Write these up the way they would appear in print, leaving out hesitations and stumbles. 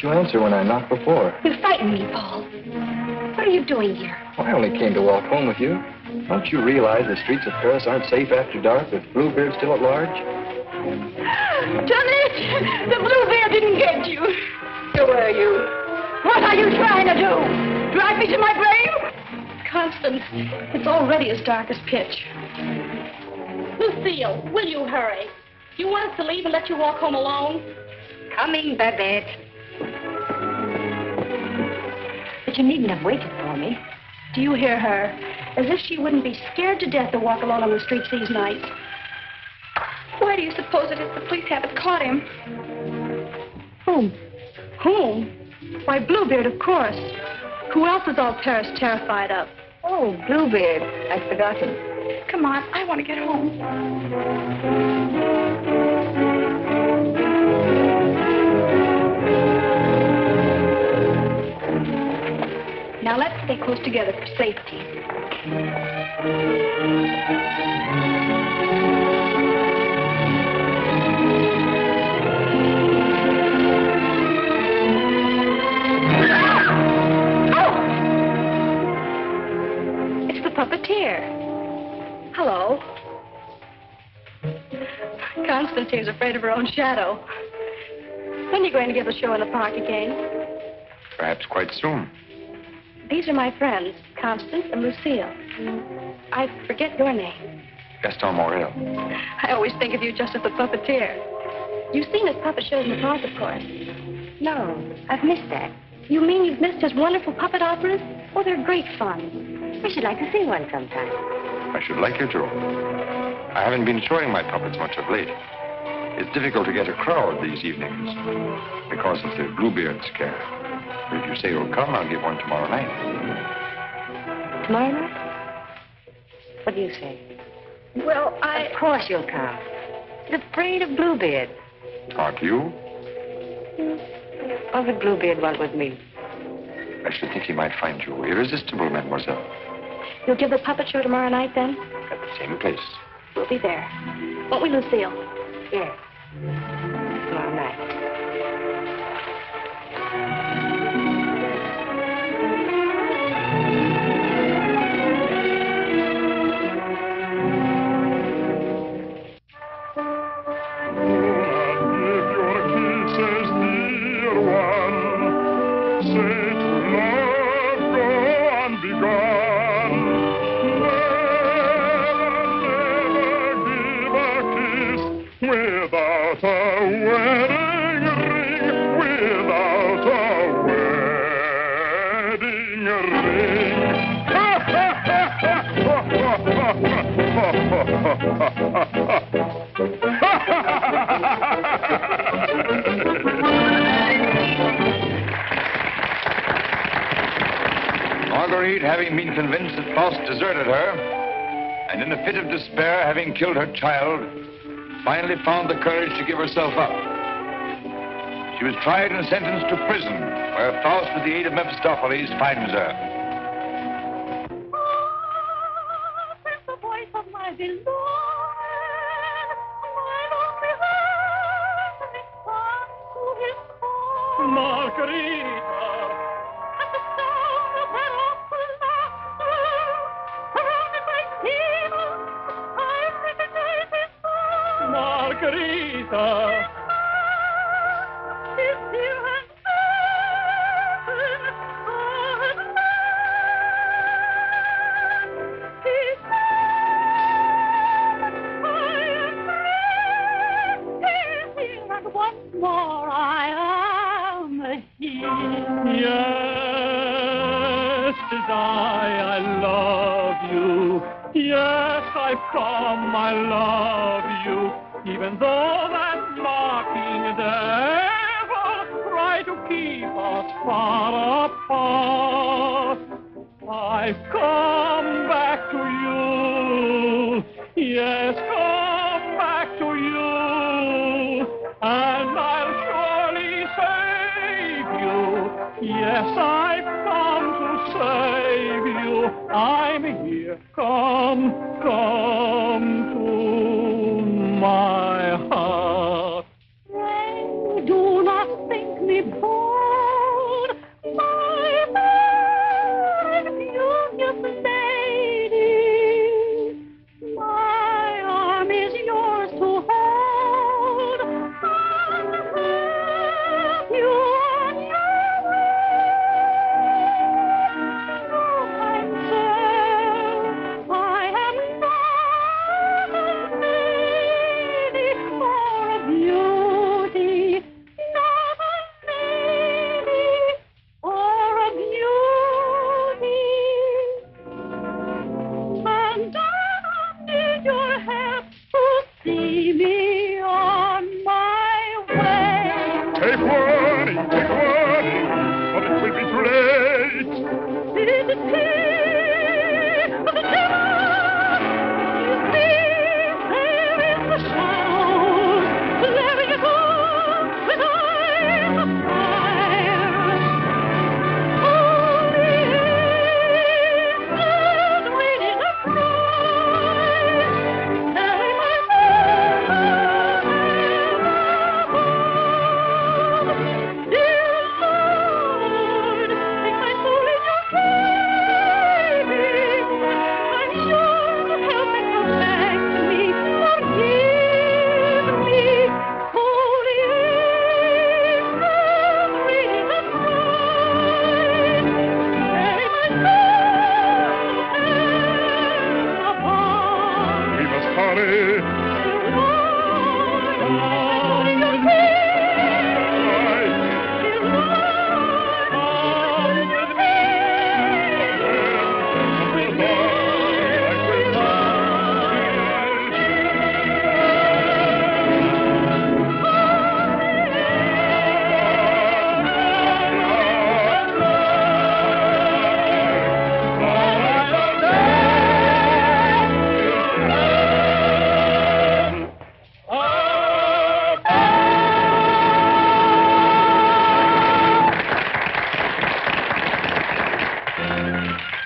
didn't you answer when I knocked before? You frightened me, Paul. What are you doing here? Well, I only came to walk home with you. Don't you realize the streets of Paris aren't safe after dark with Bluebeard still at large? Johnny, the Bluebeard didn't get you. Who are you? What are you trying to do? Drag me to my grave? Constance, it's already as dark as pitch. Lucille, will you hurry? Do you want us to leave and let you walk home alone? Coming, Babette. But you needn't have waited for me. Do you hear her? As if she wouldn't be scared to death to walk alone on the streets these nights. Why do you suppose it is the police haven't caught him? Whom? Whom? Why, Bluebeard, of course. Who else is all Paris terrified of? Oh, Bluebeard. I'd forgotten. Come on, I want to get home. Now let's stay close together for safety. It's the puppeteer. Hello. Constantine's afraid of her own shadow. When are you going to give the show in the park again? Perhaps quite soon. These are my friends, Constance and Lucille. I forget your name. Gaston Morrell. I always think of you just as the puppeteer. You've seen his puppet shows in the park, of course. No, I've missed that. You mean you've missed his wonderful puppet operas? Oh, they're great fun. We should like to see one sometime. I should like you to. I haven't been showing my puppets much of late. It's difficult to get a crowd these evenings because of the Bluebeard scare. If you say you'll come, I'll give one tomorrow night. Tomorrow night? What do you say? Well, Of course you'll come. He's afraid of Bluebeard. Aren't you? What would Bluebeard want with me? I should think he might find you irresistible, mademoiselle. You'll give the puppet show tomorrow night, then? At the same place. We'll be there. Won't we, Lucille? Yes. Tomorrow night. Marguerite, having been convinced that Faust deserted her, and in a fit of despair, having killed her child, finally found the courage to give herself up. She was tried and sentenced to prison, where Faust, with the aid of Mephistopheles, finds her. It's the voice of my beloved, my lonely heart responds to his call. Margarita, at the sound of that awful laughter, surrounded by demons, I recognize his soul. Margarita. I love you. Yes, I've come, I love you. Even though that mocking devil tried to keep us far apart, I've come back to you. Yes, come back to you. And I'll surely save you. Yes, I've come to save you. I'm here. Come to my heart. Pray do not think me poor.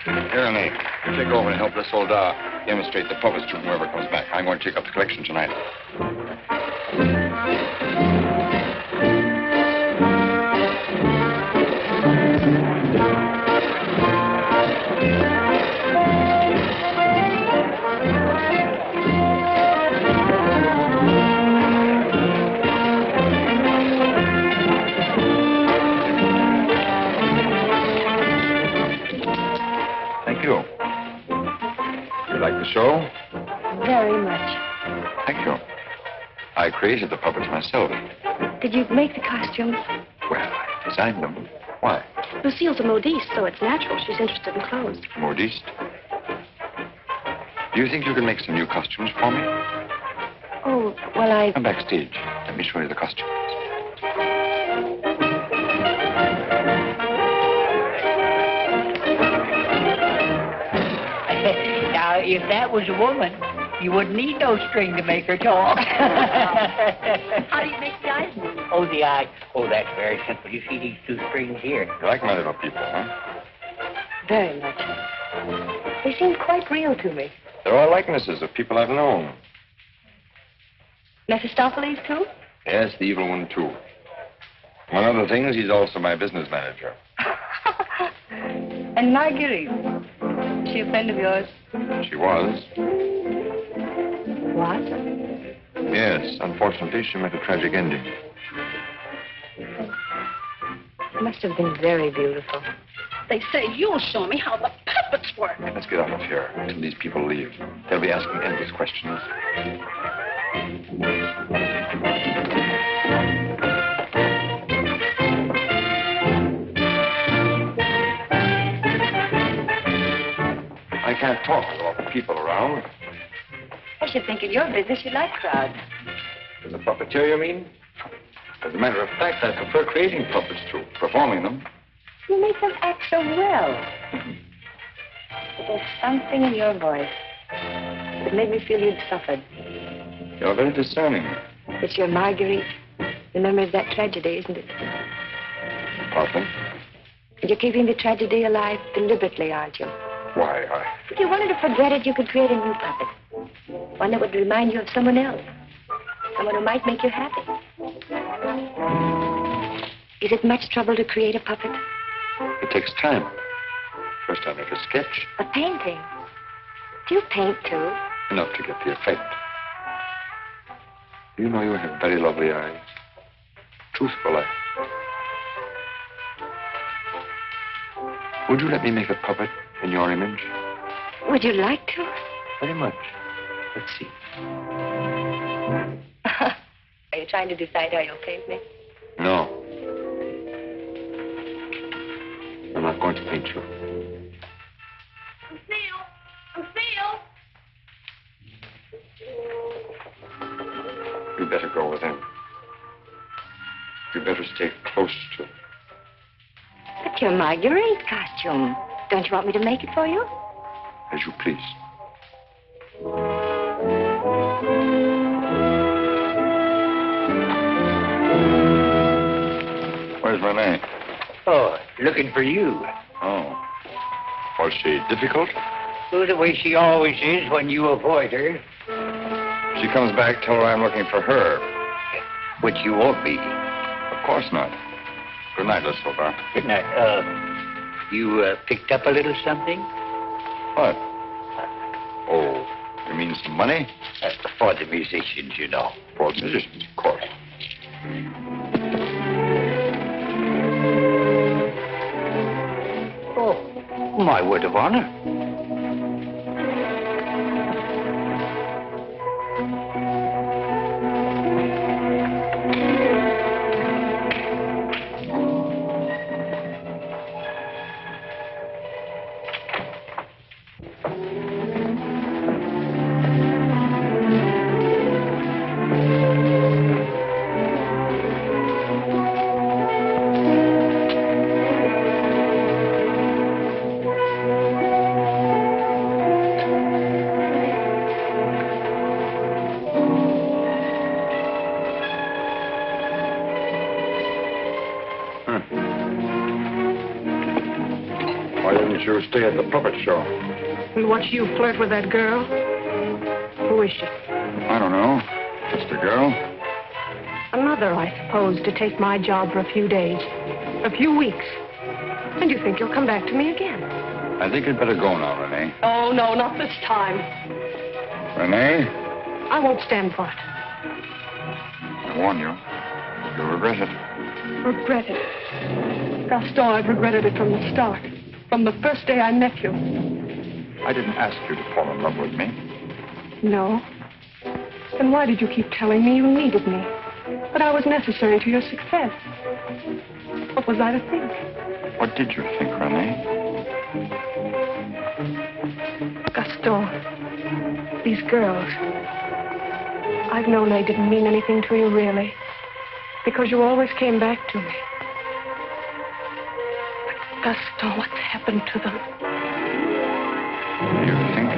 Here, Renee. You take over and help this old demonstrate the puppets to whoever comes back. I'm going to take up the collection tonight. You like the show? Very much. Thank you. I created the puppets myself. Did you make the costumes? Well, I designed them. Why? Lucille's a modiste, so it's natural she's interested in clothes. Modiste? Do you think you can make some new costumes for me? Oh, well, Come backstage. Let me show you the costumes. Now, if that was a woman, you wouldn't need no string to make her talk. How do you make the eyes move? Oh, the eye. Oh, that's very simple. You see these two strings here? You like my little people, huh? Very much. They seem quite real to me. They're all likenesses of people I've known. Mephistopheles, too? Yes, the evil one, too. Among other things, he's also my business manager. And Marguerite. Is she a friend of yours? She was. What? Yes, unfortunately, she met a tragic ending. It must have been very beautiful. They say you'll show me how the puppets work. Let's get out of here until these people leave. They'll be asking endless questions. I can't talk with all the people around. I should think in your business you like crowds. As a puppeteer, you mean? As a matter of fact, I prefer creating puppets to performing them. You make them act so well. But there's something in your voice that made me feel you'd suffered. You're very discerning. It's your Marguerite, the memory of that tragedy, isn't it? Partly. And you're keeping the tragedy alive deliberately, aren't you? Why, If you wanted to forget it, you could create a new puppet. One that would remind you of someone else. Someone who might make you happy. Is it much trouble to create a puppet? It takes time. First I make a sketch. A painting? Do you paint, too? Enough to get the effect. You know you have very lovely eyes. Truthful eyes. Would you let me make a puppet in your image? Would you like to? Very much. Let's see. Are you trying to decide how you'll paint me? No. I'm not going to paint you. Lucille! You better go with him. You better stay close to him. But your Marguerite costume. Don't you want me to make it for you? As you please. Where's Renee? Oh, looking for you. Oh. Was she difficult? Oh, the way she always is when you avoid her. She comes back, tell her I'm looking for her. Which you won't be. Of course not. Good night, Lefebre. Good night. You picked up a little something? What? Oh, you mean some money? For the musicians, you know. For the musicians, of course. Oh, my word of honor. didn't you stay at the puppet show? And watch you flirt with that girl? Who is she? I don't know. Just a girl. Another, I suppose, to take my job for a few days. A few weeks. And you think you'll come back to me again? I think you'd better go now, Renee. Oh, no, not this time. Renee? I won't stand for it. I warn you. You'll regret it. Regret it? Gaston, I've regretted it from the start. From the first day I met you. I didn't ask you to fall in love with me. No. Then why did you keep telling me you needed me? That I was necessary to your success? What was I to think? What did you think, Renee? Gaston, these girls, I've known they didn't mean anything to you, really, because you always came back to me. But Gaston, what's happened to them? You think?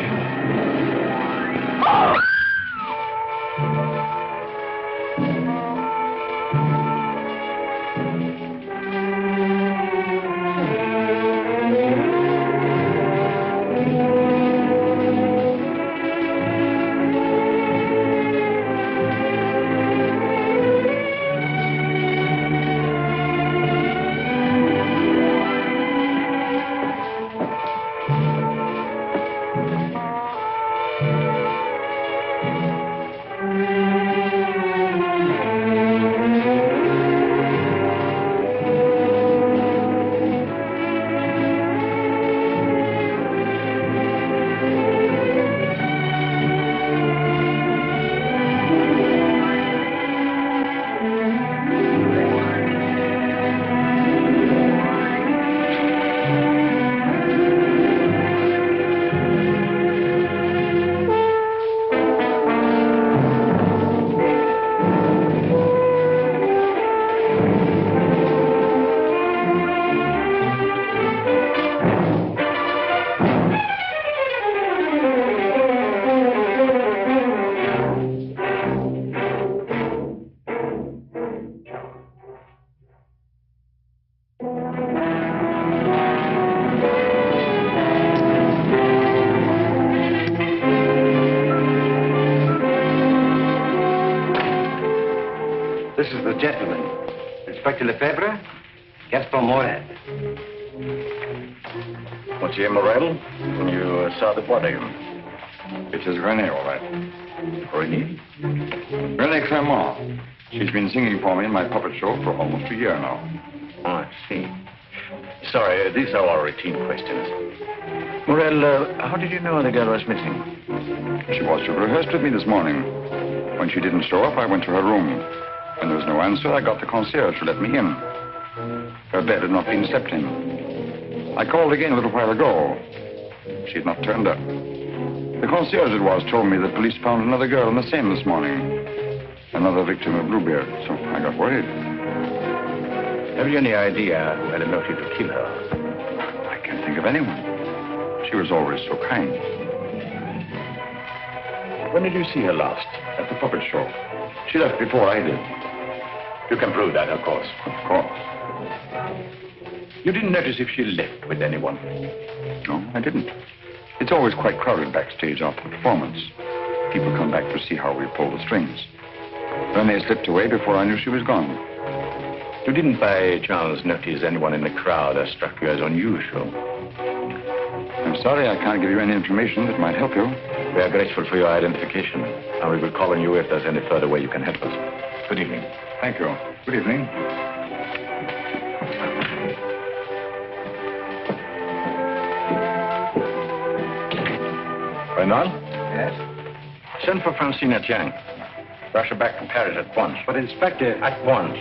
This is the gentleman. Inspector Lefebre, Gaston Morrell. Monsieur Morrell, you saw the body. It is Renee, all right. Renee? Renee Clermont. She's been singing for me in my puppet show for almost a year now. Oh, I see. Sorry, these are all routine questions. Morrell, how did you know the girl was missing? She was to rehearse with me this morning. When she didn't show up, I went to her room. When there was no answer, I got the concierge to let me in. Her bed had not been slept in. I called again a little while ago. She had not turned up. The concierge it was told me the police found another girl in the Seine this morning. Another victim of Bluebeard, so I got worried. Have you any idea who had a motive to kill her? I can't think of anyone. She was always so kind. When did you see her last? At the puppet show. She left before I did. You can prove that, of course. Of course. You didn't notice if she left with anyone? No, I didn't. It's always quite crowded backstage after the performance. People come back to see how we pull the strings. Renee slipped away before I knew she was gone. You didn't by chance notice anyone in the crowd that struck you as unusual? I'm sorry I can't give you any information that might help you. We are grateful for your identification, and we will call on you if there's any further way you can help us. Good evening. Thank you. Good evening. Renal? Yes? Send for Francine at Yang. Rush her back to Paris at once. But, Inspector... At once.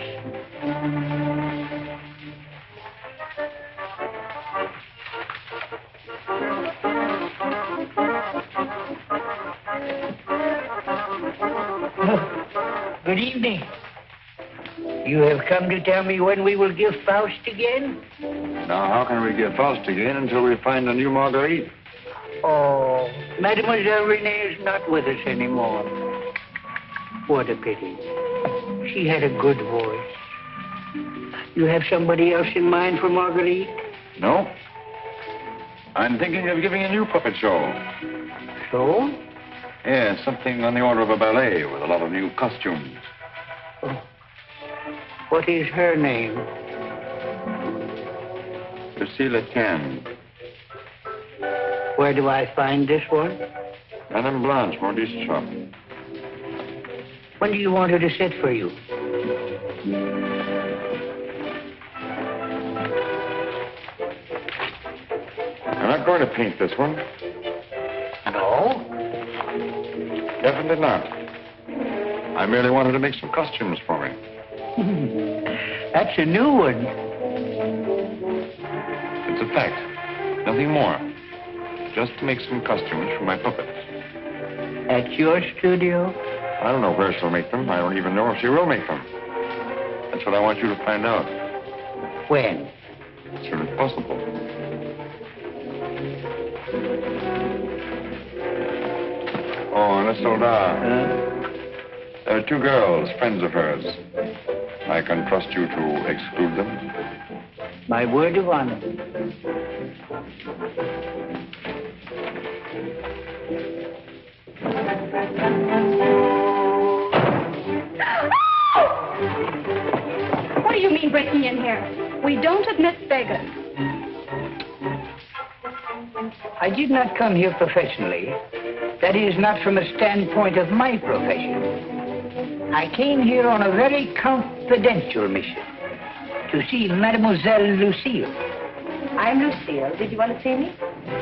Good evening. You have come to tell me when we will give Faust again? Now, how can we give Faust again until we find a new Marguerite? Oh, Mademoiselle Renee is not with us anymore. What a pity. She had a good voice. You have somebody else in mind for Marguerite? No. I'm thinking of giving a new puppet show. So? Yeah, something on the order of a ballet with a lot of new costumes. Oh. What is her name? Lucille can. Where do I find this one? Madame Blanche, Maurice's shop. When do you want her to sit for you? I'm not going to paint this one. No? Definitely not. I merely wanted to make some costumes for me. That's a new one. It's a fact. Nothing more. Just to make some costumes for my puppets. At your studio? I don't know where she'll make them. I don't even know if she will make them. That's what I want you to find out. When? As soon as possible. Oh, and Isolda. There are two girls, friends of hers. I can trust you to exclude them? My word of honor. What do you mean breaking in here? We don't admit beggars. I did not come here professionally. That is, not from a standpoint of my profession. I came here on a very confidential mission to see Mademoiselle Lucille. I'm Lucille. Did you want to see me?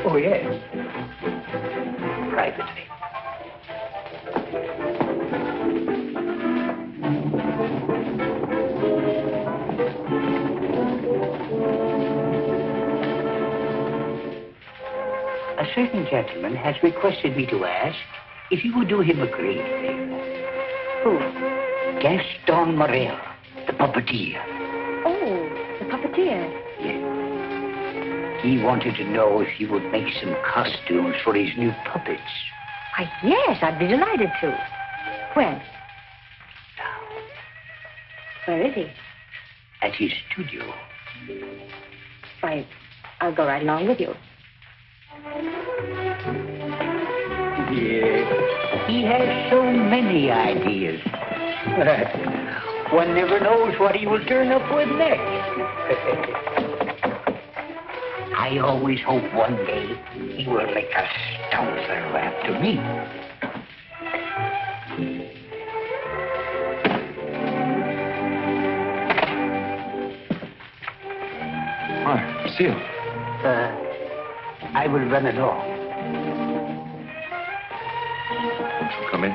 Oh, yes. Privately. A certain gentleman has requested me to ask if you would do him a great favor. Who? Gaston Morrell, the puppeteer. Oh, the puppeteer. Yes. He wanted to know if you would make some costumes for his new puppets. Why, yes, I'd be delighted to. When? Now, Where is he? at his studio. Why, I'll go right along with you. Yes. He has so many ideas. One never knows what he will turn up with next. I always hope one day he will make a stout fellow after me. Why, Lucille. I will run along. Won't you come in?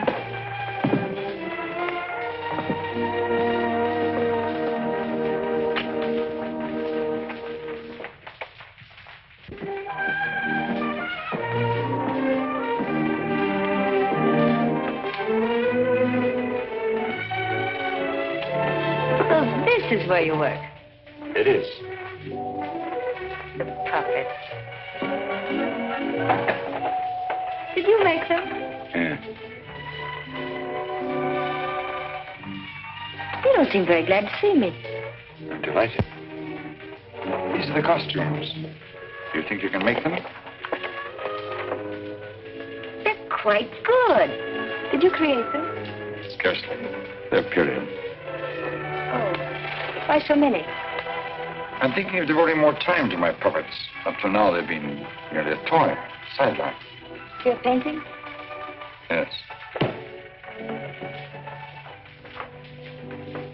So this is where you work. It is. The puppets. Did you make them? Yeah. You don't seem very glad to see me. I'm delighted. These are the costumes. Do you think you can make them? They're quite good. Did you create them? Scarcely. They're period. Oh, why so many? I'm thinking of devoting more time to my puppets. Up till now, they've been merely a toy, sideline. You're painting? Yes.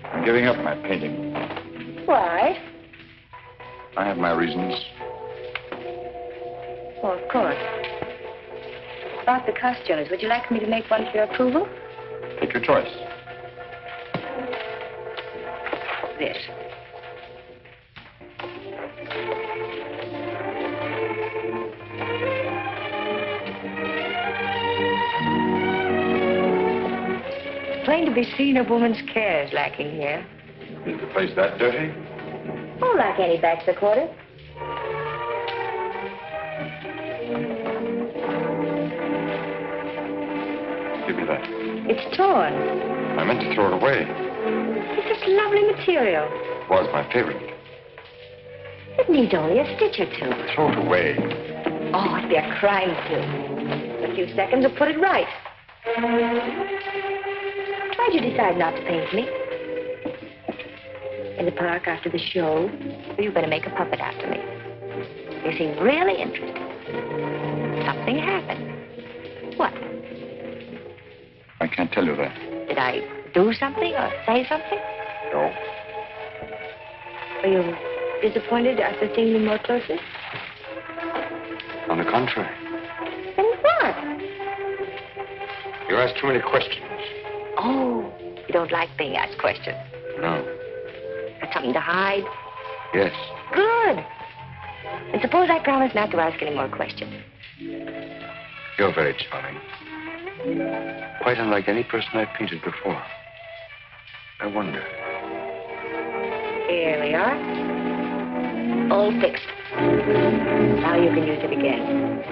I'm giving up my painting. Why? I have my reasons. Oh, of course. About the costumes, would you like me to make one for your approval? Take your choice. This. Plain to be seen, a woman's care is lacking here. Is the place that dirty? Oh, like any bachelor quarter. Give me that. It's torn. I meant to throw it away. It's such lovely material. Was my favorite. It needs only a stitch or two. Throw it away. Oh, it'd be a crime to. A few seconds will put it right. Why'd you decide not to paint me? In the park after the show, you better make a puppet after me. You seem really interested. Something happened. What? I can't tell you that. Did I do something or say something? No. Are you disappointed after seeing me more closely? On the contrary. Then what? You ask too many questions. Oh, you don't like being asked questions. No. Got something to hide? Yes. Good. And suppose I promise not to ask any more questions. You're very charming. Quite unlike any person I've painted before. I wonder. Here we are. All fixed. Now you can use it again.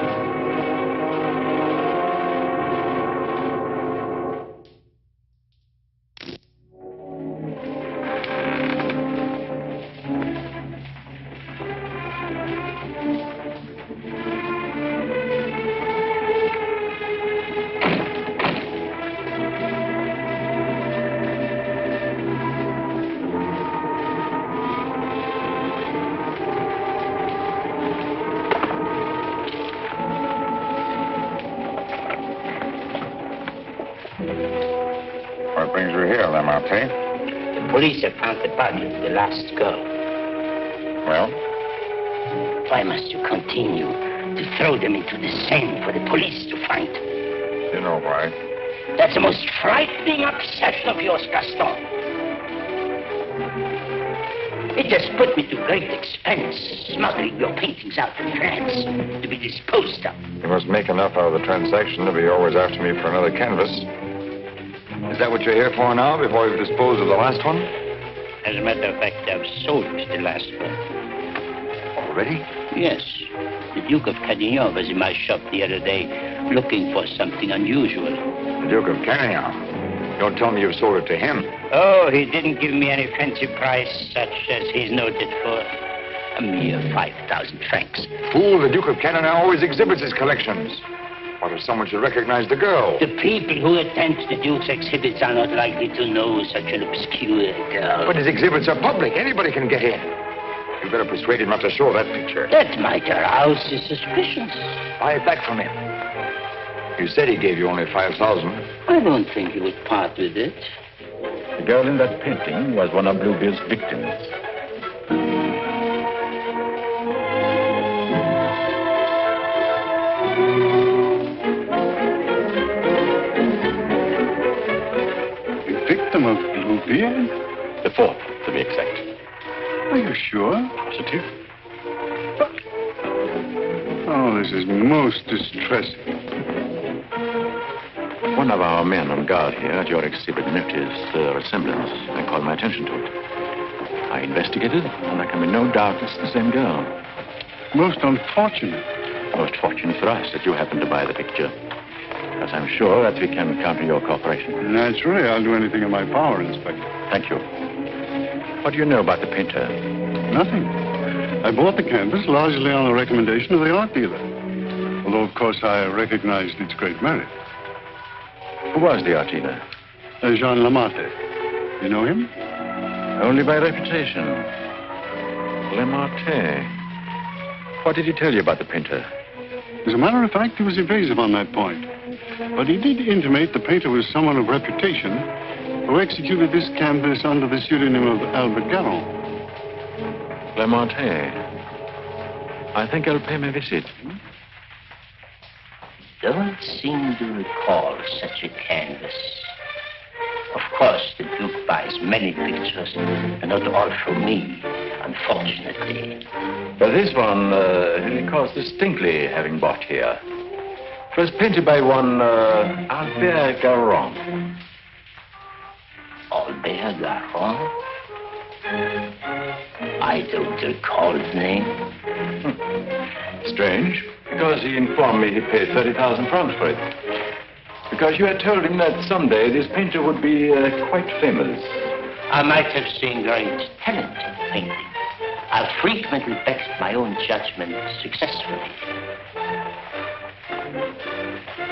What brings you here, Lamart, eh? The police have found the body of the last girl. Well? Why must you continue to throw them into the Seine for the police to find? You know why. That's the most frightening obsession of yours, Gaston. It has put me to great expense, smuggling your paintings out to France to be disposed of. You must make enough out of the transaction to be always after me for another canvas. Is that what you're here for now, before you've disposed of the last one? As a matter of fact, I've sold the last one. Already? Yes. The Duke of Cadignan was in my shop the other day looking for something unusual. The Duke of Cadignan? Don't tell me you've sold it to him. Oh, he didn't give me any fancy price, such as he's noted for. A mere 5,000 francs. Fool, the Duke of Cadignan always exhibits his collections. What if someone should recognize the girl? The people who attend the Duke's exhibits are not likely to know such an obscure girl. But his exhibits are public. Anybody can get in. You better persuade him not to show that picture. That might arouse his suspicions. Buy it back from him. You said he gave you only 5,000. I don't think he would part with it. The girl in that painting was one of Bluebeard's victims. Victim of Bluebeard? The fourth, to be exact. Are you sure? Positive. Oh, this is most distressing. One of our men on guard here at your exhibit noticed the resemblance and called my attention to it. I investigated, and there can be no doubt it's the same girl. Most unfortunate. Most fortunate for us that you happened to buy the picture. Because I'm sure that we can count on your cooperation. Naturally, I'll do anything in my power, Inspector. Thank you. What do you know about the painter? Nothing. I bought the canvas largely on the recommendation of the art dealer. Although, of course, I recognized its great merit. Who was the art dealer? Jean Lamart. You know him? Only by reputation. Lamart. What did he tell you about the painter? As a matter of fact, he was evasive on that point. But he did intimate the painter was someone of reputation who executed this canvas under the pseudonym of Albert Garon. Lamart. I think I'll pay him a visit. Don't seem to recall such a canvas. Of course, the Duke buys many pictures, and not all from me, unfortunately. But this one, he recalls distinctly having bought here. It was painted by one Albert Garon. Albert Garon? I don't recall his name. Strange, because he informed me he paid 30,000 francs for it. Because you had told him that someday this painter would be quite famous. I might have seen great talent in painting. I've frequently backed my own judgment successfully.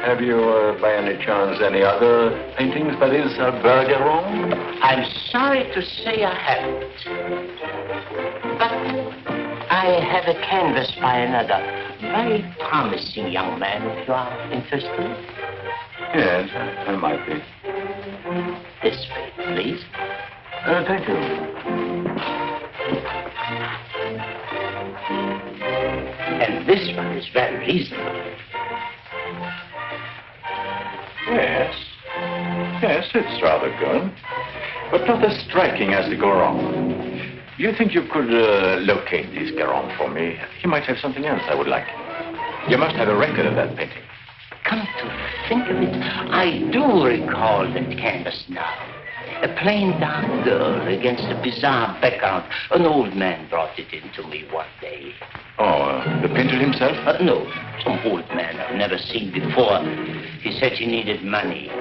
Have you, by any chance, any other paintings by this Bergeron? I'm sorry to say I haven't. But I have a canvas by another very promising young man, if you are interested. Yes, I might be. This way, please. Thank you. And this one is very reasonable. Yes. Yes, it's rather good. But not as striking as the Garon. Do you think you could locate this Garon for me? He might have something else I would like. You must have a record of that painting. Come to think of it, I do recall that canvas now. A plain dark girl against a bizarre background. An old man brought it in to me one day. Oh, the painter himself? No, some old man I've never seen before. He said he needed money.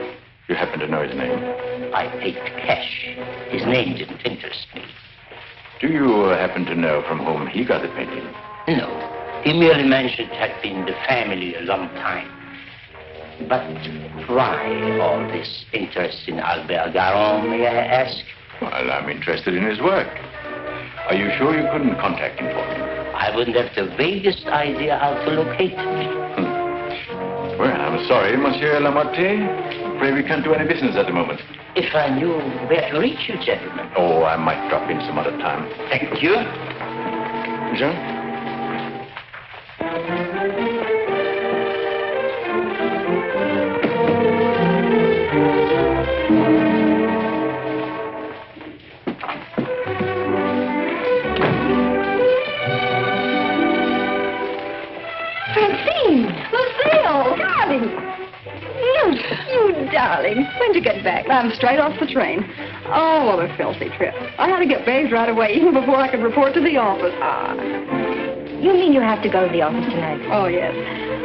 You happen to know his name? I paid cash. His name didn't interest me. Do you happen to know from whom he got the painting? No. He merely mentioned it had been the family a long time. But why all this interest in Albert Garon, may I ask? Well, I'm interested in his work. Are you sure you couldn't contact him for me? I wouldn't have the vaguest idea how to locate him. Well, I'm sorry, Monsieur Lamart. Pray we can't do any business at the moment. If I knew where to reach you, gentlemen. Oh, I might drop in some other time. Thank you. Jean? Francine! Lucille! Darling! You darling. When'd you get back? I'm straight off the train. Oh, what a filthy trip. I had to get bathed right away, even before I could report to the office. You mean you have to go to the office tonight? Oh, yes.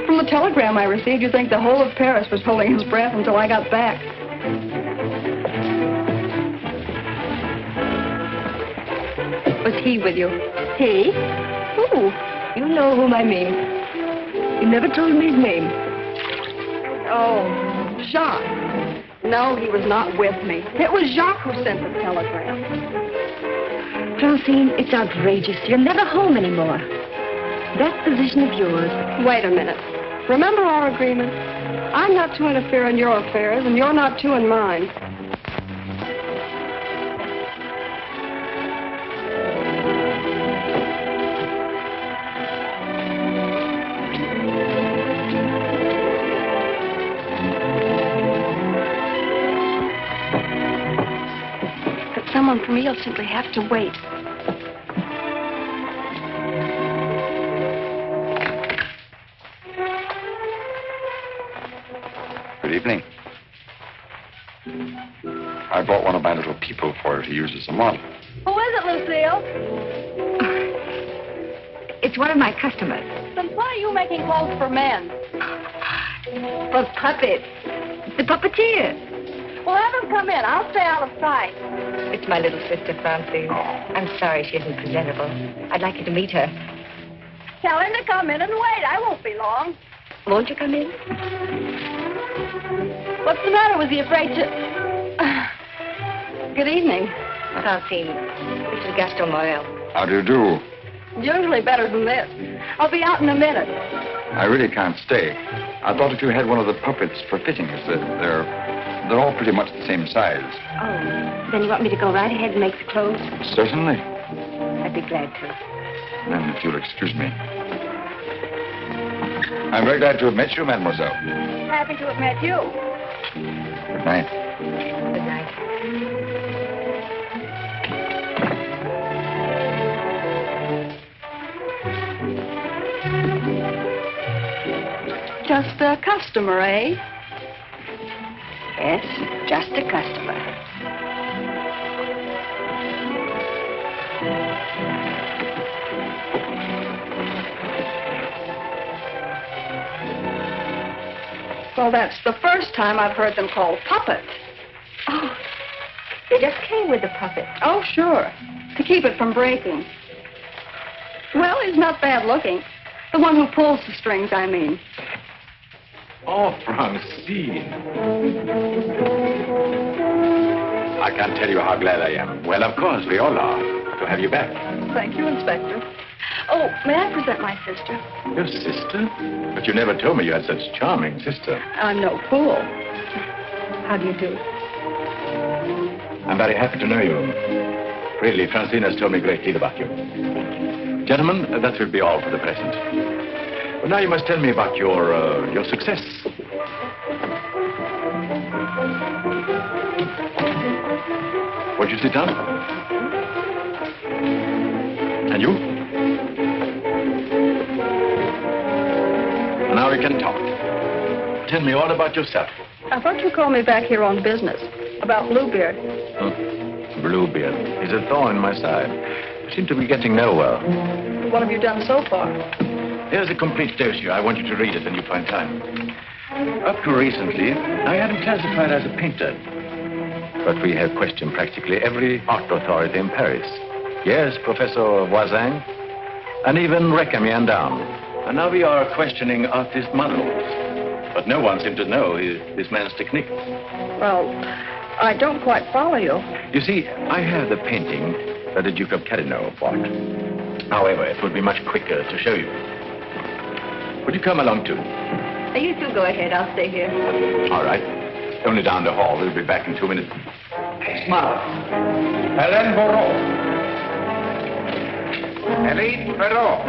From the telegram I received, you'd think the whole of Paris was holding his breath until I got back. Was he with you? He? Who? You know whom I mean. You never told me his name. Oh, Jacques. No, he was not with me. It was Jacques who sent the telegram. Francine, it's outrageous. You're never home anymore. That position of yours. Wait a minute. Remember our agreement? I'm not to interfere in your affairs, and you're not to in mine. Someone for me will simply have to wait. Good evening. I bought one of my little people for her to use as a model. Who is it, Lucille? It's one of my customers. Then why are you making clothes for men? For puppets. The puppeteer. Well, have them come in. I'll stay out of sight. It's my little sister, Francine. I'm sorry she isn't presentable. I'd like you to meet her. Tell him to come in and wait. I won't be long. Won't you come in? What's the matter? Was he afraid to... Good evening. Francine, this is Gaston Morrell. How do you do? Usually better than this. I'll be out in a minute. I really can't stay. I thought if you had one of the puppets for fittings, they're all pretty much the same size. Oh, then you want me to go right ahead and make the clothes? Certainly. I'd be glad to. Then, if you'll excuse me. I'm very glad to have met you, mademoiselle. Happy to have met you. Good night. Good night. Just a customer, eh? Yes, just a customer. Well, that's the first time I've heard them called puppets. Oh, they just came with the puppet. Oh, sure. To keep it from breaking. Well, he's not bad looking. The one who pulls the strings, I mean. Oh, Francine. I can't tell you how glad I am. Well, of course, we all are to have you back. Thank you, Inspector. Oh, may I present my sister? Your sister? But you never told me you had such a charming sister. I'm no fool. How do you do? I'm very happy to know you. Really, Francine has told me a great deal about you. Gentlemen, that will be all for the present. Well, now you must tell me about your success. Won't you sit down? And you? Now we can talk. Tell me all about yourself. I thought you called me back here on business. About Bluebeard. Bluebeard. He's a thorn in my side. You seem to be getting nowhere. What have you done so far? Here's a complete dossier. I want you to read it when you find time. Up to recently, I had him classified as a painter. But we have questioned practically every art authority in Paris. Yes, Professor Voisin, and even Recamier down. And now we are questioning artist models. But no one seems to know this man's technique. Well, I don't quite follow you. You see, I have the painting that the Duke of Carignan bought. However, it would be much quicker to show you. Would you come along too? You two go ahead. I'll stay here. All right. Only down the hall. We'll be back in 2 minutes. Smart. Hélène Moreau. Hélène Moreau.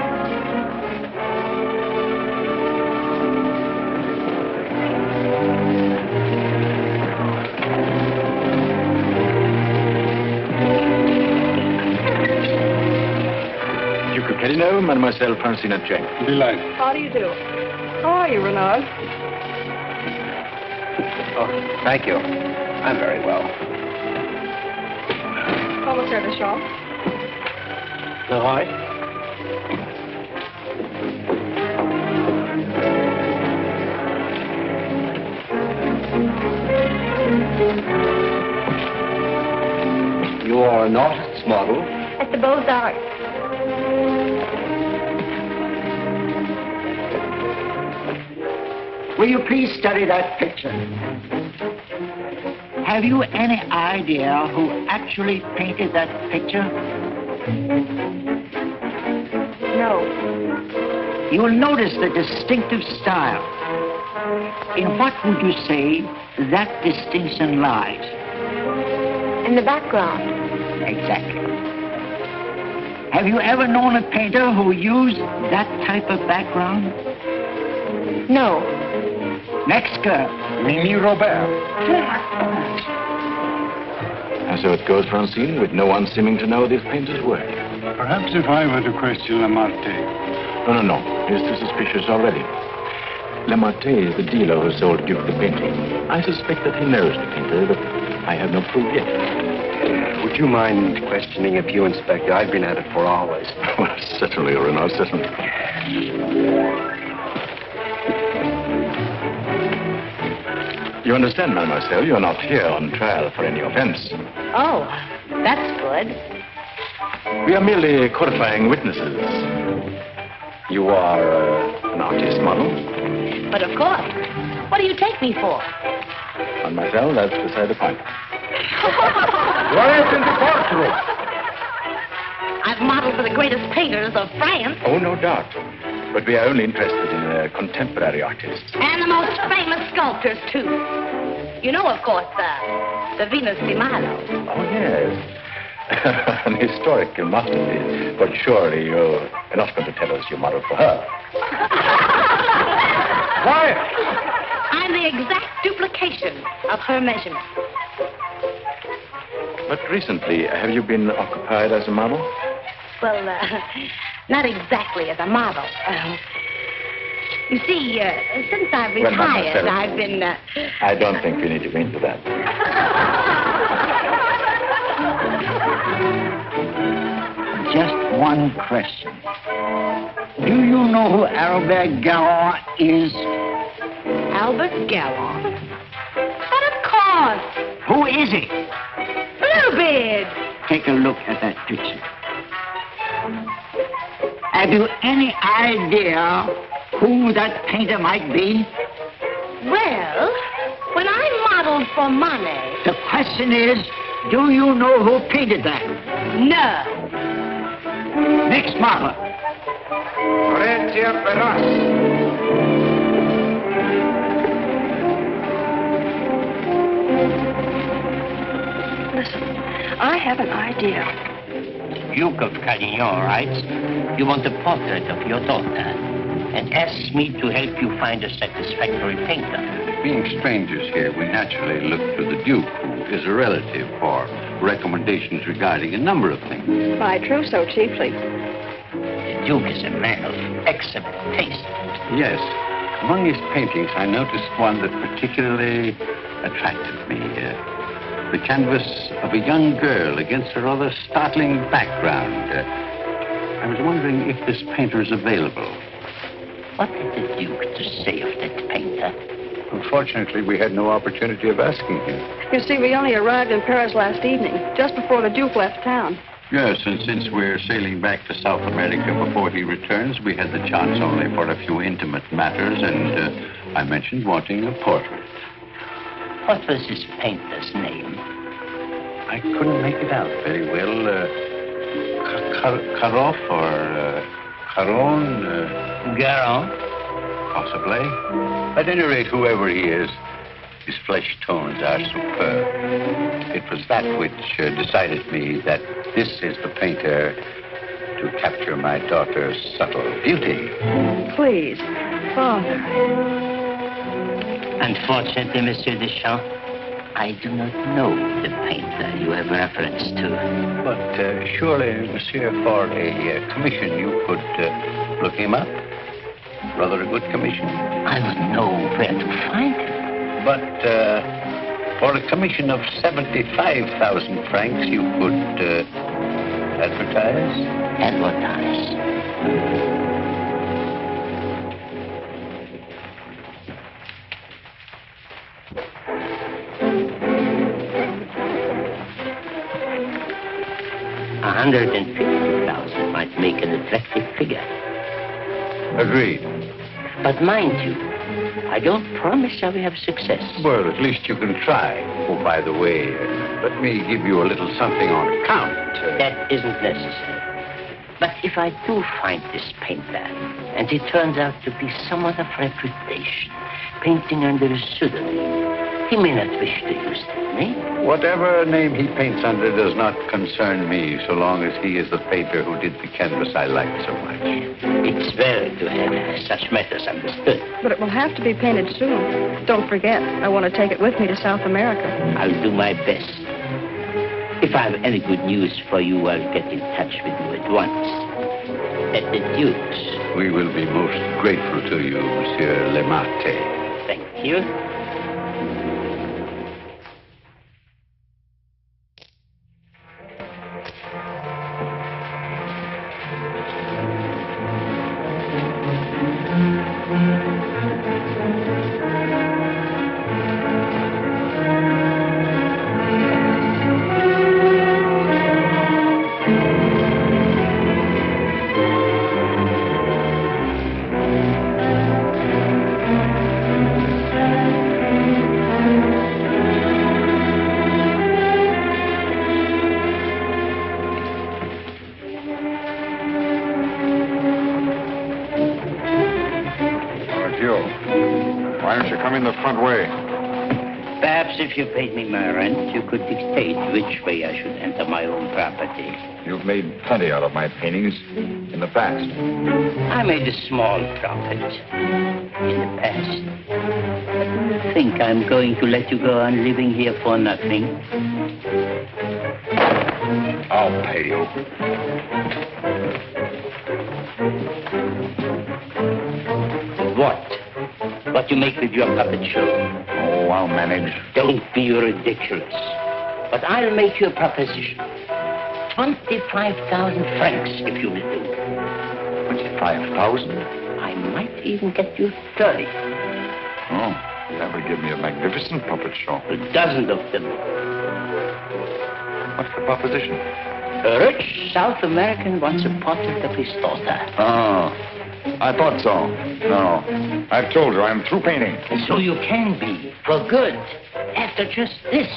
Duke of Carignan, Mademoiselle Francine and Jane. Delighted. How do you do? How are you, Renard? Oh, thank you. I'm very well. Commissaire de Champ. Leroy? You are an artist's model? At the Beaux-Arts. Will you please study that picture? Have you any idea who actually painted that picture? No. You will notice the distinctive style. In what would you say that distinction lies? In the background. Exactly. Have you ever known a painter who used that type of background? No. Next girl. Mimi Robert. And so it goes, Francine, with no one seeming to know this painter's work. Perhaps if I were to question Lamart. No. He's too suspicious already. Lamart is the dealer who sold Duke the painting. I suspect that he knows the painter, but I have no proof yet. Would you mind questioning a few, Inspector? I've been at it for hours. Well, certainly, Renard, certainly. You understand, mademoiselle, you're not here on trial for any offense. Oh, that's good. We are merely qualifying witnesses. You are an artist model? But of course. What do you take me for? Mademoiselle, that's beside the point. Right in the courtroom. I've modeled for the greatest painters of France. Oh, no doubt. But we are only interested in contemporary artists. And the most famous sculptors, too. You know, of course, the Venus de Milo. Oh, yes. An historical masterpiece. But surely you're not going to tell us you modeled for her. Quiet. I'm the exact duplication of her measurements. But recently, have you been occupied as a model? Well, not exactly as a model. You see, since I've retired, mademoiselle, I've been... I don't think we need to go into that. Just one question. Do you know who Albert Garron is? Albert Garron? But of course. Who is he? Bluebeard. Take a look at that picture. Have you any idea who that painter might be? Well, when I modeled for money... The question is, do you know who painted that? No. Next model. Listen, I have an idea. Duke of Carignan writes, you want a portrait of your daughter, and asks me to help you find a satisfactory painter. Being strangers here, we naturally look to the Duke, who is a relative, for recommendations regarding a number of things. My trousseau chiefly. The Duke is a man of excellent taste. Yes. Among his paintings, I noticed one that particularly attracted me. The canvas of a young girl against a rather startling background. I was wondering if this painter is available. What had the Duke to say of that painter? Unfortunately, we had no opportunity of asking him. You see, we only arrived in Paris last evening, just before the Duke left town. Yes, and since we're sailing back to South America before he returns, we had the chance only for a few intimate matters, and I mentioned wanting a portrait. What was this painter's name? I couldn't make it out very well. Karoff or Caron? Garon? Possibly. At any rate, whoever he is, his flesh tones are superb. It was that which decided me that this is the painter to capture my daughter's subtle beauty. Please, Father. Unfortunately, Monsieur Deschamps, I do not know the painter you have reference to. But surely, Monsieur, for a commission, you could look him up. Rather a good commission. I would know where to find him. But for a commission of 75,000 francs, you could advertise? Advertise. 150,000 might make an attractive figure. Agreed. But mind you, I don't promise I will have success. Well, at least you can try. Oh, by the way, let me give you a little something on account. That isn't necessary. But if I do find this painter, and he turns out to be someone of reputation, painting under a pseudonym, he may not wish to use that name. Whatever name he paints under does not concern me, so long as he is the painter who did the canvas I like so much. It's well to have such matters understood. But it will have to be painted soon. Don't forget, I want to take it with me to South America. I'll do my best. If I have any good news for you, I'll get in touch with you at once. At the Duke's. We will be most grateful to you, Monsieur Lamart. Thank you. If you paid me my rent, you could dictate which way I should enter my own property. You've made plenty out of my paintings in the past. I made a small profit in the past. But you think I'm going to let you go on living here for nothing? I'll pay you. What? What you make with your puppet show? Oh, I'll manage. Don't be ridiculous. But I'll make you a proposition. 25,000 francs, if you will do. 25,000? I might even get you 30. Oh, that would give me a magnificent puppet show. A dozen of them. What's the proposition? A rich South American wants a portrait of his daughter. Oh, I thought so. No. I've told her I'm through painting. So you can be, for good. After just this.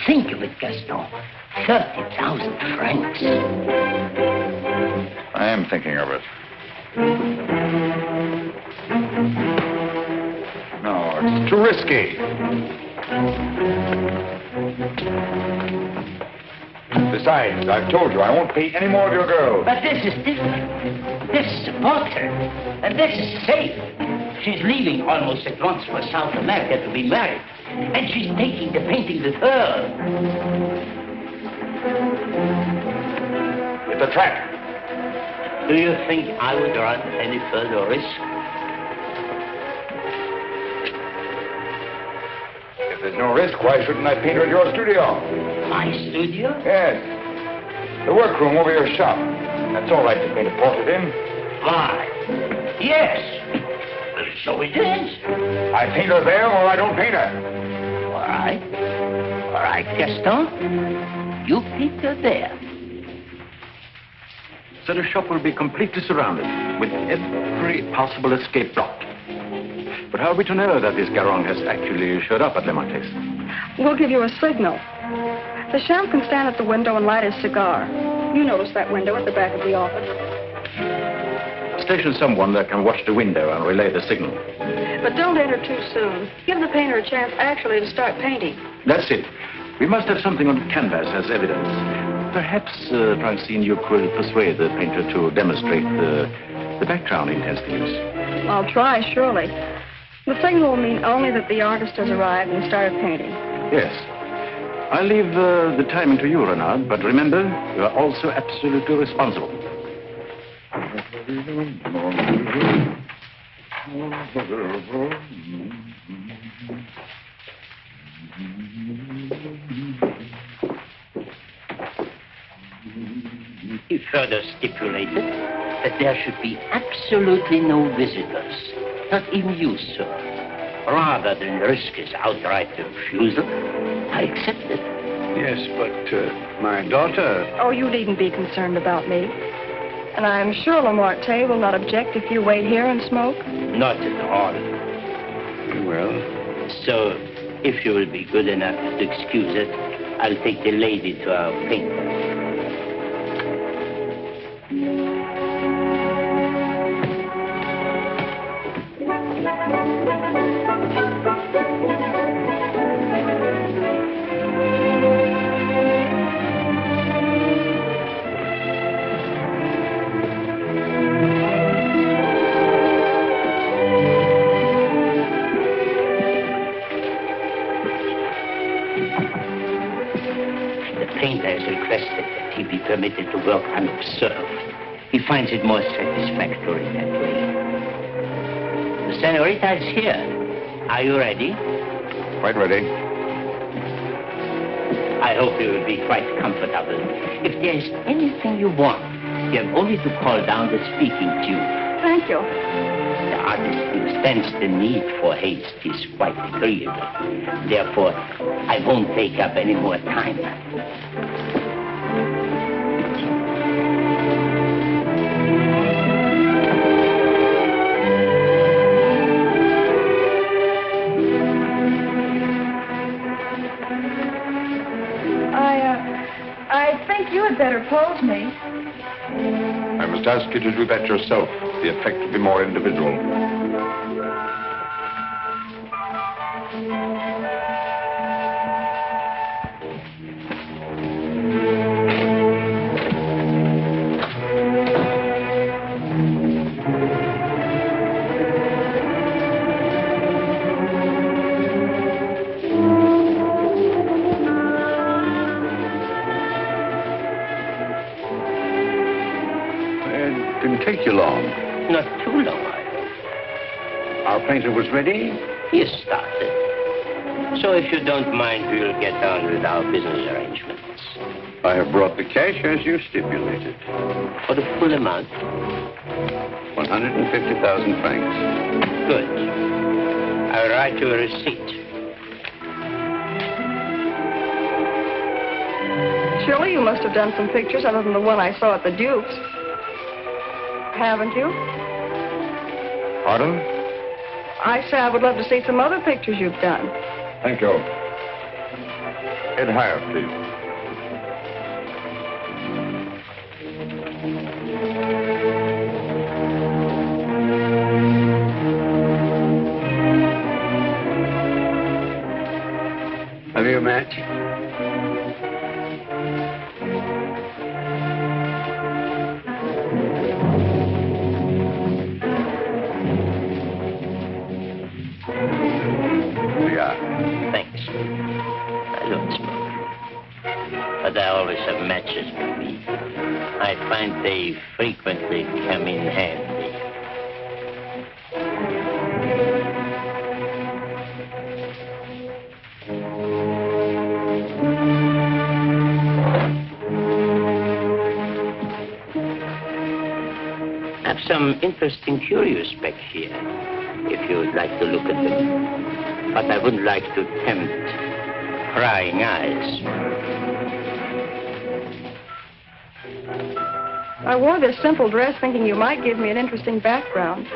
Think of it, Gaston. 30,000 francs. I am thinking of it. No, it's too risky. Besides, I've told you I won't pay any more of your girls. But this is different. This is a portrait. And this is safe. She's leaving almost at once for South America to be married. And she's taking the painting with her. It's a trap. Do you think I would run any further risk? If there's no risk, why shouldn't I paint her at your studio? My studio? Yes. The workroom over your shop. That's all right to paint a portrait in. Why? Yes. So it is. I paint her there or I don't paint her. All right. All right, Gaston. You paint her there. So the shop will be completely surrounded with every possible escape blocked. But how are we to know that this Garron has actually showed up at Lamart's? We'll give you a signal. The sheriff can stand at the window and light his cigar. You notice that window at the back of the office. Station someone that can watch the window and relay the signal. But don't enter too soon. Give the painter a chance actually to start painting. That's it. We must have something on the canvas as evidence. Perhaps, Francine, you could persuade the painter to demonstrate the background he intends to use. I'll try, surely. The signal will mean only that the artist has arrived and started painting. Yes. I'll leave the timing to you, Renard, but remember, you are also absolutely responsible. He further stipulated that there should be absolutely no visitors, not even you, sir. Rather than risk his outright refusal, I accepted. Yes, but my daughter... Oh, you needn't be concerned about me. And I'm sure Lamart will not object if you wait here and smoke. Not at all. Well... So, if you will be good enough to excuse it, I'll take the lady to our painter. Permitted to work unobserved. He finds it more satisfactory that way. The senorita is here. Are you ready? Quite ready. I hope you will be quite comfortable. If there is anything you want, you have only to call down the speaking tube. Thank you. The artist understands the need for haste is quite agreeable. Therefore, I won't take up any more time. Better pose me. I must ask you to do that yourself. The effect will be more individual. Take you long. Not too long, I hope. Our painter was ready? He started. So if you don't mind, we'll get on with our business arrangements. I have brought the cash as you stipulated. For the full amount? 150,000 francs. Good. I'll write you a receipt. Surely you must have done some pictures other than the one I saw at the Duke's. Haven't you? Pardon? I say I would love to see some other pictures you've done. Thank you. Head higher, please. Have you a match? Thanks. I don't smoke. But I always have matches with me. I find they frequently come in handy. I have some interesting curios back here, if you would like to look at them. But I wouldn't like to tempt prying eyes. I wore this simple dress thinking you might give me an interesting background.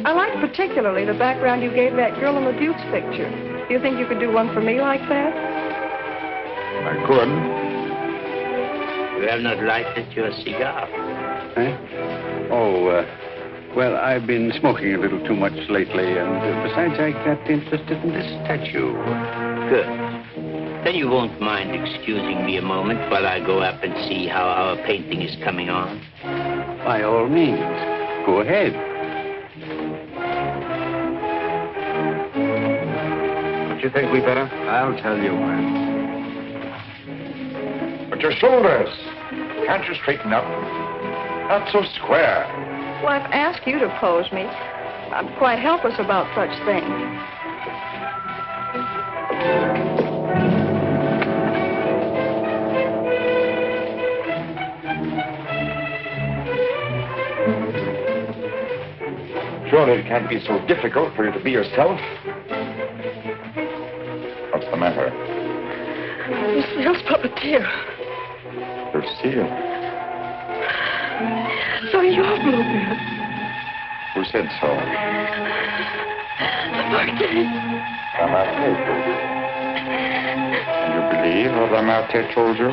I like particularly the background you gave that girl in the Duke's picture. Do you think you could do one for me like that? I could. You have not lighted your cigar. Eh? Oh, well, I've been smoking a little too much lately, and besides, I got interested in this statue. Good. Then you won't mind excusing me a moment while I go up and see how our painting is coming on? By all means. Go ahead. Don't you think we better? I'll tell you when. But your shoulders. Can't you straighten up? Not so square. Well, I've asked you to pose me. I'm quite helpless about such things. Surely it can't be so difficult for you to be yourself. What's the matter? Lucille's puppeteer. Lucille. So you're Bluebeard. Who said so? Lamart. And you believe what Lamart told you?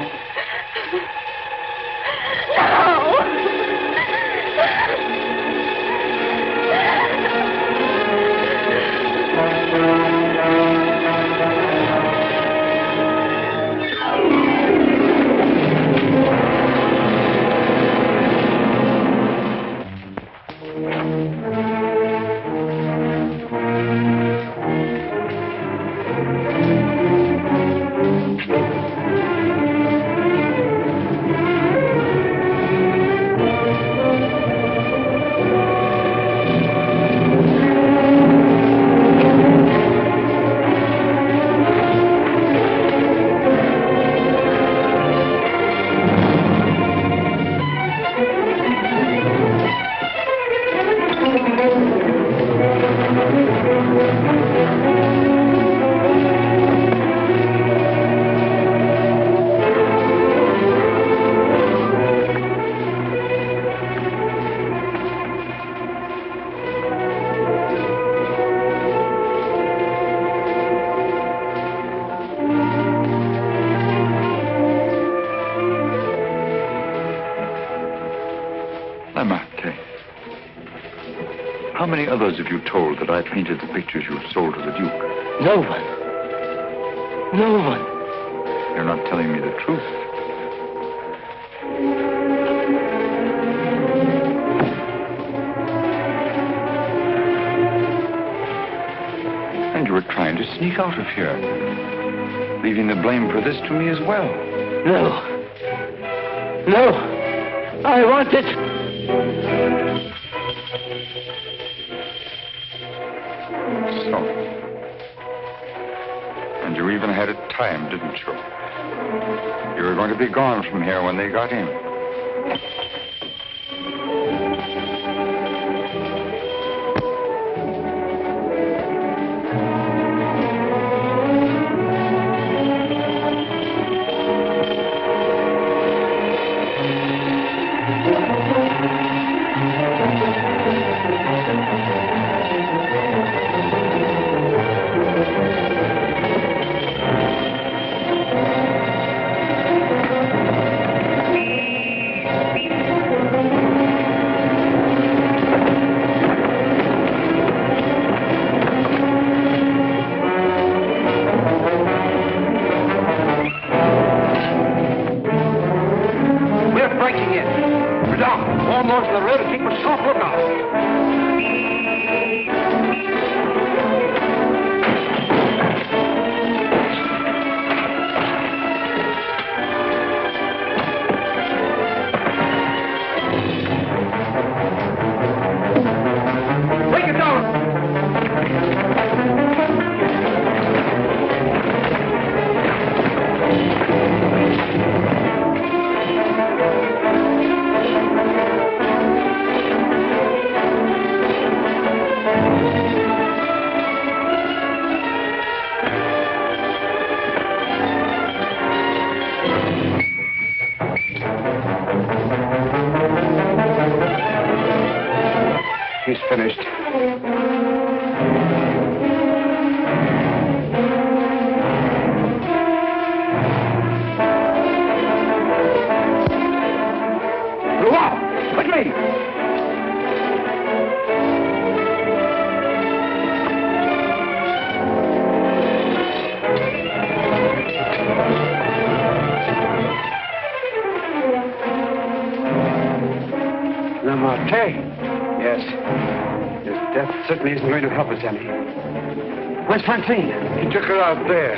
How many others have you told that I painted the pictures you sold to the Duke? No one. No one. You're not telling me the truth. And you were trying to sneak out of here, leaving the blame for this to me as well. No. No. I want it. So. And you even had it timed, didn't you? You were going to be gone from here when they got in. finished. Wow! Quickly! Lamart. Yes. His death certainly isn't going to help us any. Where's Francine? He took her out there.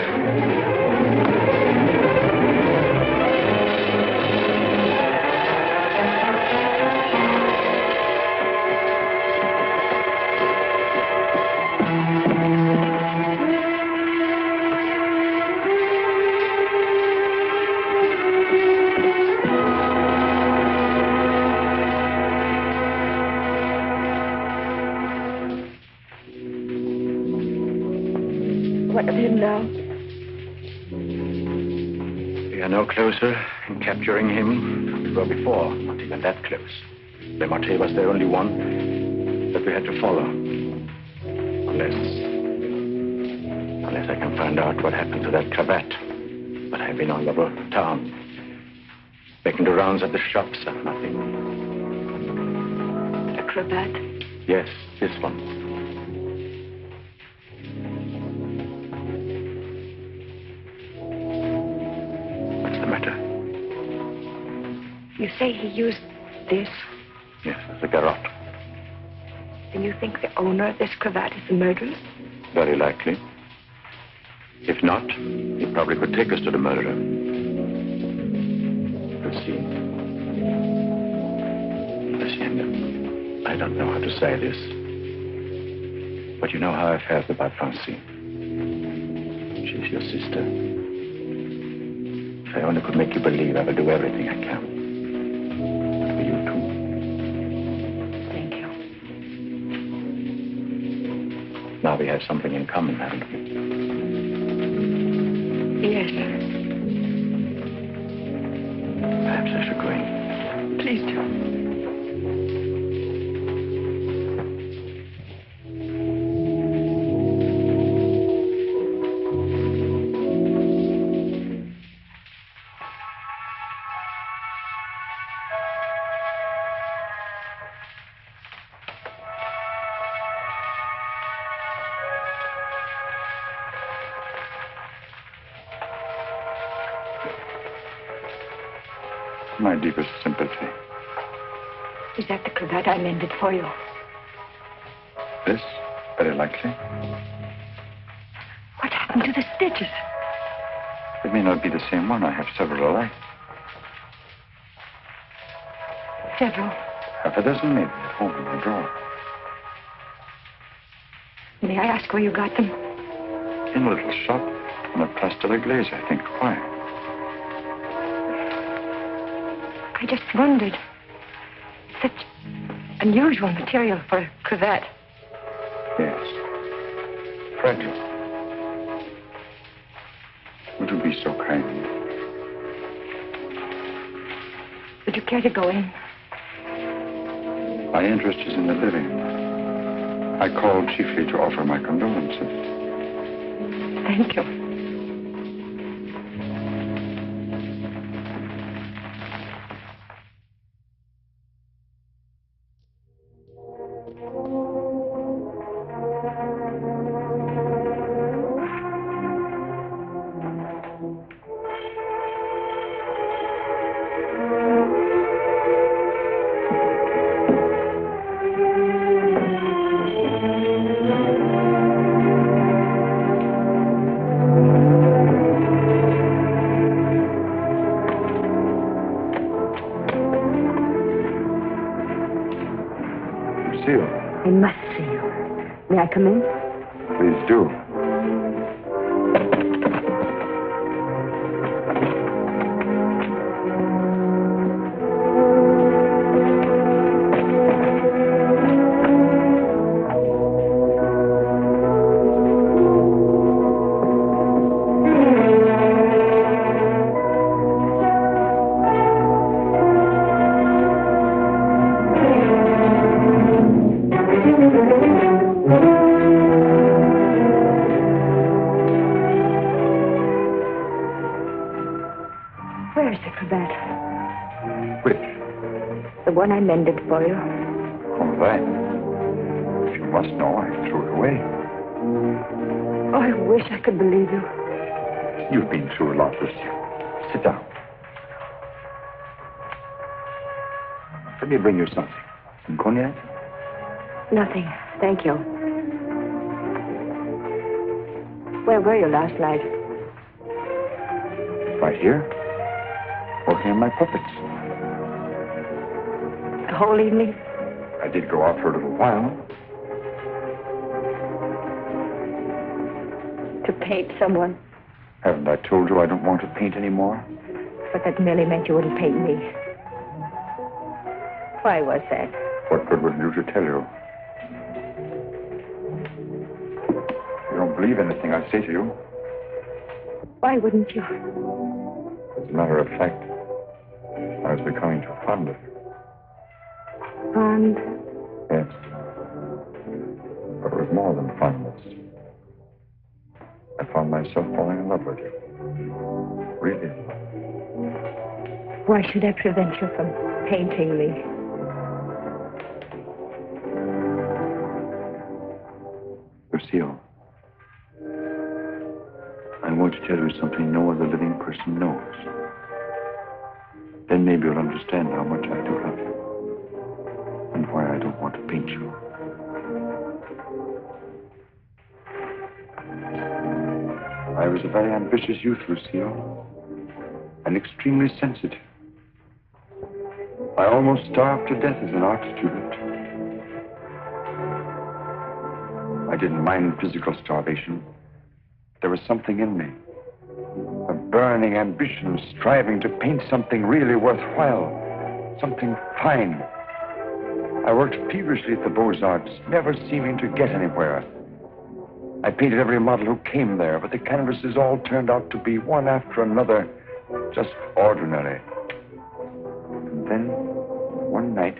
What of him now? We are no closer in capturing him than we were before. Not even that close. Lamart was the only one that we had to follow. Unless I can find out what happened to that cravat. But I've been all over town, making the rounds at the shops and nothing. The cravat? Yes, this one. You say he used this? Yes, it's a garrote. And you think the owner of this cravat is the murderer? Very likely. If not, he probably could take us to the murderer. Lucille. I don't know how to say this. But you know how I felt about Francine. She's your sister. If I only could make you believe, I will do everything I can. Now we have something in common, haven't we? Yes. Perhaps I should go in. Please do. My deepest sympathy. Is that the cravat I mended for you? This? Very likely. What happened to the stitches? It may not be the same one. I have several alike. Several. Half a dozen maybe at home in my drawer. May I ask where you got them? In a little shop on a Place de la Glaise, I think. Why? I just wondered. Such unusual material for a cravat. Yes. Fragile. Would you be so kind? Would you care to go in? My interest is in the living. I called chiefly to offer my condolences. Thank you. I must see you. May I come in? Please do. one I mended for you. Oh, that. If you must know, I threw it away. Oh, I wish I could believe you. You've been through a lot, Lucille. Sit down. Let me bring you something. Some cognac? Nothing. Thank you. Where were you last night? Right here. Working on my puppets. The whole evening? I did go out for a little while. To paint someone. Haven't I told you I don't want to paint anymore? But that merely meant you wouldn't paint me. Why was that? What good would it do to tell you? You don't believe anything I say to you. Why wouldn't you? As a matter of fact, I was becoming too fond of you. Fond? Yes. But it was more than fondness. I found myself falling in love with you. Really in love. Why should I prevent you from painting me? Lucille, I want to tell you something no other living person knows. Then maybe you'll understand how much I do love you. And why I don't want to paint you. I was a very ambitious youth, Lucille. And extremely sensitive. I almost starved to death as an art student. I didn't mind physical starvation. There was something in me. A burning ambition, striving to paint something really worthwhile. Something fine. I worked feverishly at the Beaux-Arts, never seeming to get anywhere. I painted every model who came there, but the canvases all turned out to be one after another, just ordinary. And then, one night,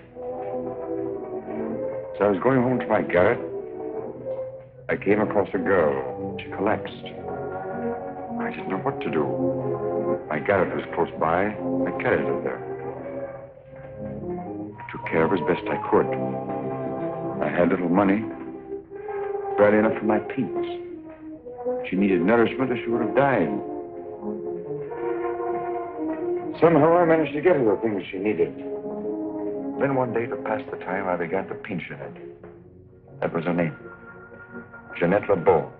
as I was going home to my garret, I came across a girl. She collapsed. I didn't know what to do. My garret was close by. I carried her there. I took care of her as best I could. I had little money, barely enough for my paints. She needed nourishment or she would have died. Somehow I managed to get her the things she needed. Then one day, to pass the time, I began to paint Jeanette. That was her name. Jeanette Lebeau.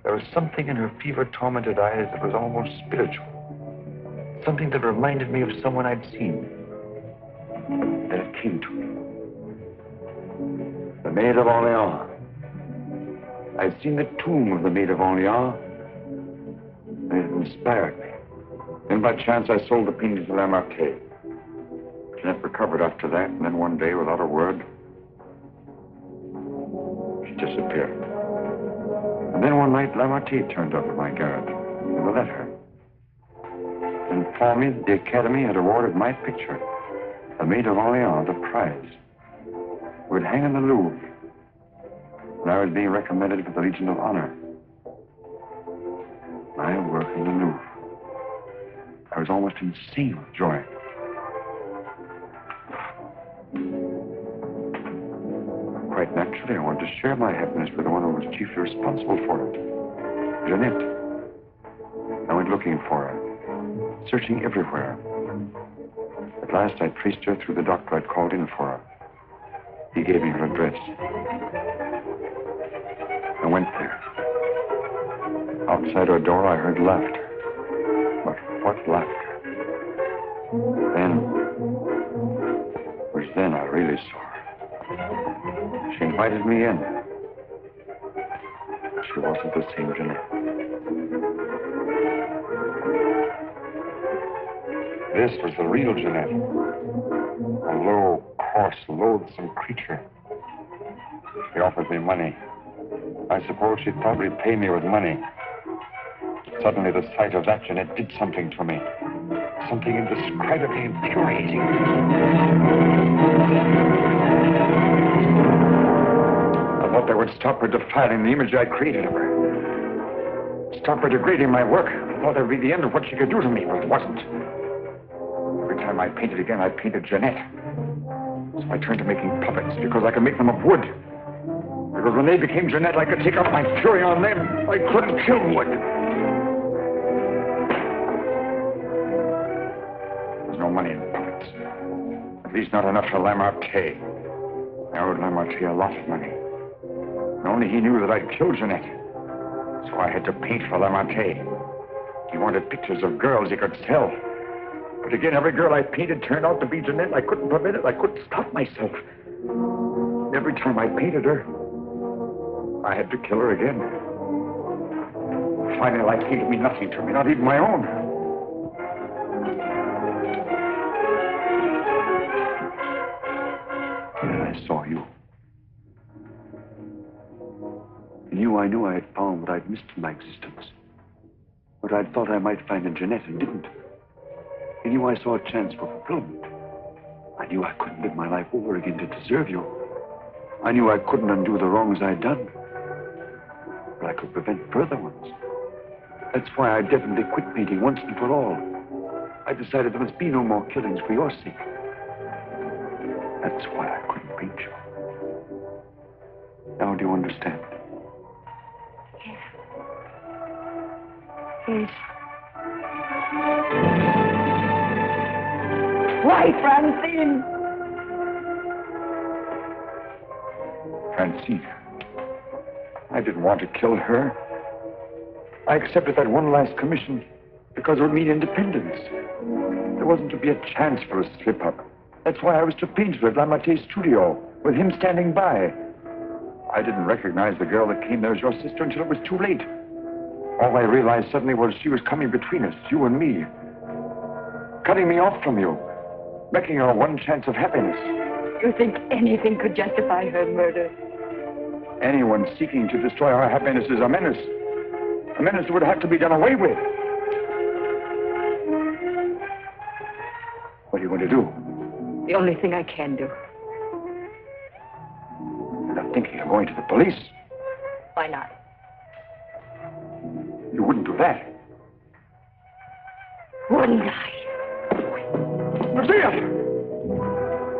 There was something in her fever-tormented eyes that was almost spiritual. Something that reminded me of someone I'd seen. Then it came to me. The Maid of Orleans. I'd seen the tomb of the Maid of Orleans, and it inspired me. Then by chance I sold the painting to Lamart. Jeanette recovered after that, and then one day, without a word, she disappeared. And then one night, Lamart turned up at my garret with a letter. And informed me that the Academy had awarded my picture, The Maid of Orleans, a prize. It would hang in the Louvre. And I was being recommended for the Legion of Honor. My work in the Louvre. I was almost insane with joy. Quite naturally, I wanted to share my happiness with the one who was chiefly responsible for it. Jeanette. I went looking for her, searching everywhere. At last, I traced her through the doctor I'd called in for her. He gave me her address. I went there. Outside her door, I heard laughter. But what laughter? Then, it was then I really saw her. She invited me in. She wasn't the same Jeanette. This was the real Jeanette. A low, coarse, loathsome creature. She offered me money. I suppose she'd probably pay me with money. Suddenly, the sight of that Jeanette did something to me. Something indescribably infuriating. I thought that would stop her defiling the image I created of her. Stop her degrading my work. I thought that would be the end of what she could do to me, but it wasn't. Every time I painted again, I painted Jeanette. So I turned to making puppets because I could make them of wood. Because when they became Jeanette, I could take out my fury on them. I couldn't kill wood. There's no money in puppets. At least not enough for Lamart. I owed Lamart a lot of money. And only he knew that I'd killed Jeanette. So I had to paint for Lamart. He wanted pictures of girls he could sell. But again, every girl I painted turned out to be Jeanette. I couldn't prevent it. I couldn't stop myself. Every time I painted her, I had to kill her again. Finally, life seemed to mean nothing to me, not even my own. And I saw you. In you, I knew I had found what I'd missed in my existence. What I'd thought I might find in Jeanette and didn't. In you, I saw a chance for fulfillment. I knew I couldn't live my life over again to deserve you. I knew I couldn't undo the wrongs I'd done. But I could prevent further ones. That's why I definitely quit painting once and for all. I decided there must be no more killings for your sake. That's why I couldn't paint you. Now do you understand? Yes. Yes. Why, Francine? Francine. I didn't want to kill her. I accepted that one last commission because it would mean independence. There wasn't to be a chance for a slip-up. That's why I was to paint her at Lamart's studio, with him standing by. I didn't recognize the girl that came there as your sister until it was too late. All I realized suddenly was she was coming between us, you and me. Cutting me off from you. Wrecking our one chance of happiness. You think anything could justify her murder? Anyone seeking to destroy our happiness is a menace. A menace that would have to be done away with. What are you going to do? The only thing I can do. You're not thinking of going to the police. Why not? You wouldn't do that. Wouldn't I? Lucille!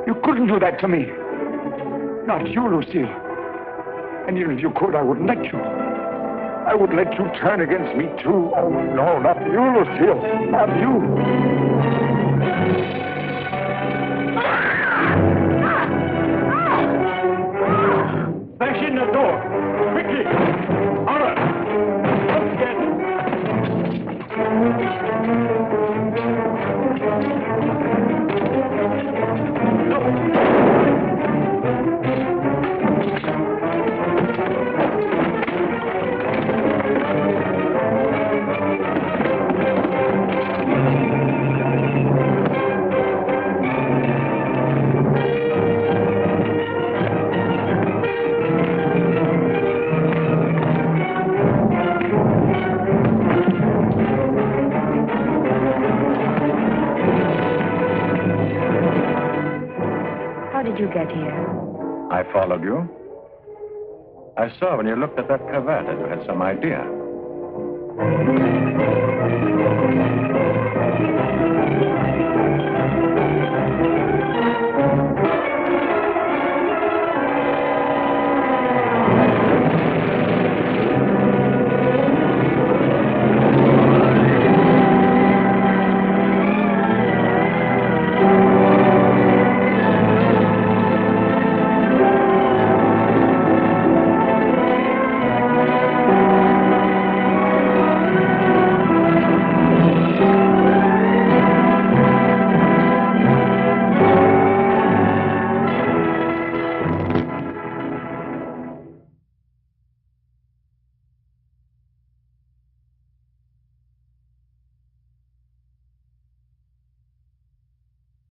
You couldn't do that to me. Not you, Lucille. And even if you could, I wouldn't let you. I would let you turn against me, too. Oh, no, not you, Lucille. Not you. Bash in the door. Quickly. All right. Let's get you get here? I followed you. I saw when you looked at that cravat that you had some idea.